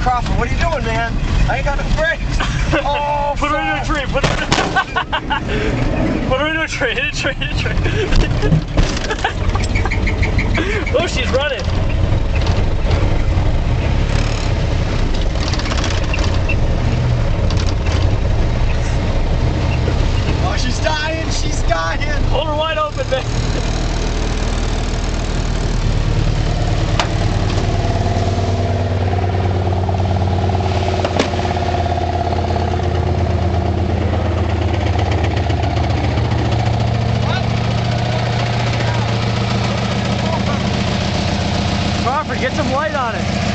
Crawford, what are you doing, man? I ain't got no brakes. Oh, put her into a tree. Put her into a tree. Hit a tree. Hit a tree. Oh, she's running. Oh, she's dying. She's dying. Hold her wide open, man. Crawford, get some light on it.